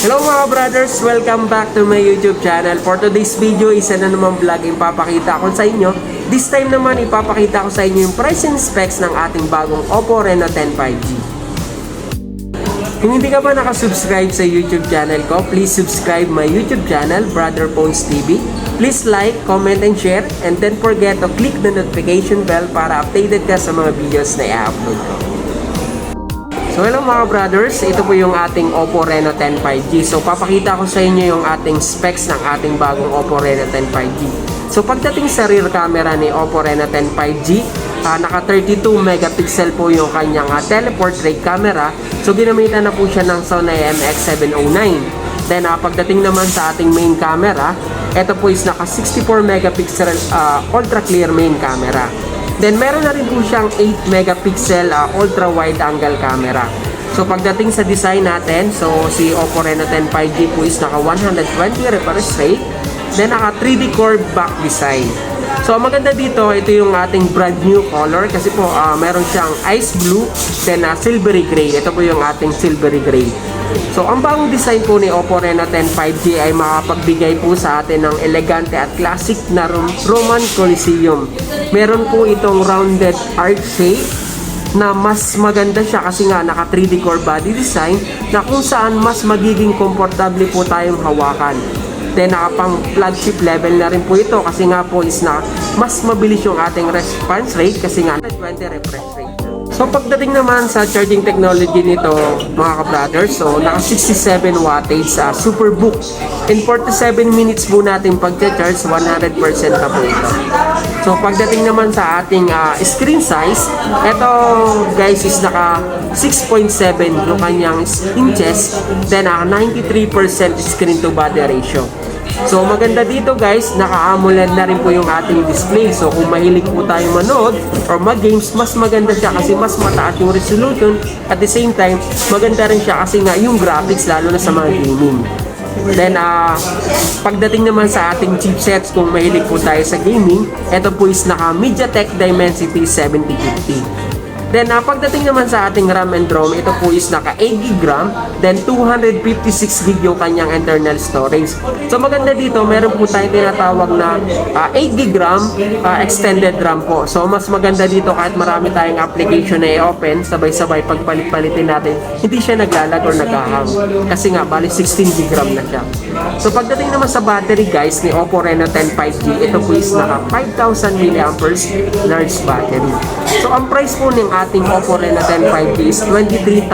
Hello mga brothers! Welcome back to my YouTube channel. For today's video, isa na namang vlog yung papakita ko sa inyo. This time naman, ipapakita ko sa inyo yung price and specs ng ating bagong Oppo Reno 10 5G. Kung hindi ka pa nakasubscribe sa YouTube channel ko, please subscribe my YouTube channel, Brother Phones TV. Please like, comment, and share. And don't forget to click the notification bell para updated ka sa mga videos na i-upload ko. So hello mga brothers, ito po yung ating Oppo Reno 10 5G. So papakita ko sa inyo yung ating specs ng ating bagong Oppo Reno 10 5G. So pagdating sa rear camera ni Oppo Reno 10 5G, naka 32 megapixel po yung kanyang teleportrait camera. So ginamitan na po siya ng Sony IMX709. Then pagdating naman sa ating main camera, ito po is naka 64 megapixel ultra clear main camera. Then meron na rin po siyang 8 megapixel ultra wide angle camera. So pagdating sa design natin, so si Oppo Reno 10 5G po is naka 120 refresh rate, then naka 3D curved back design. So ang maganda dito, ito yung ating brand new color kasi po meron siyang ice blue, then silvery gray. Ito po yung ating silvery gray. So ang bagong design po ni Oppo Reno 10 5G ay makapagbigay po sa atin ng elegante at classic na Roman Coliseum. Meron po itong rounded arch shape na mas maganda siya kasi nga naka 3D core body design na kung saan mas magiging komportable po tayong hawakan. Then pang flagship level na rin po ito kasi nga po is na mas mabilis yung ating response rate kasi nga 20 refresh rate. So pagdating naman sa charging technology nito mga ka-brothers, so naka 67 wattage sa Superbook. In 47 minutes po natin pag-charge, 100% na po ito. So pagdating naman sa ating screen size, ito guys is naka 6.7 yung kanyang inches, then 93% screen to body ratio. So maganda dito guys, naka-AMOLED na rin po yung ating display. So kung mahilig po tayo manood or mag-games, mas maganda siya kasi mas mataas yung resolution. At the same time, maganda rin siya kasi nga yung graphics lalo na sa mga gaming. Then pagdating naman sa ating chipsets, kung mahilig po tayo sa gaming, ito po is naka MediaTek Dimensity 7050. Then pagdating naman sa ating RAM and ROM, ito po is naka 8GB RAM, then 256GB yung kanyang internal storage. So maganda dito, meron po tayong tinatawag na 8GB RAM extended RAM po. So mas maganda dito kahit marami tayong application na i-open, sabay-sabay pagpalit-palitin natin, hindi siya naglalag or naghahang. Kasi nga, bali 16GB RAM na siya. So pagdating naman sa battery guys ni Oppo Reno 10 5G, ito po is naka 5,000 mAh large battery. So ang price po ng ating Oppo Reno 10 5G is 23,999.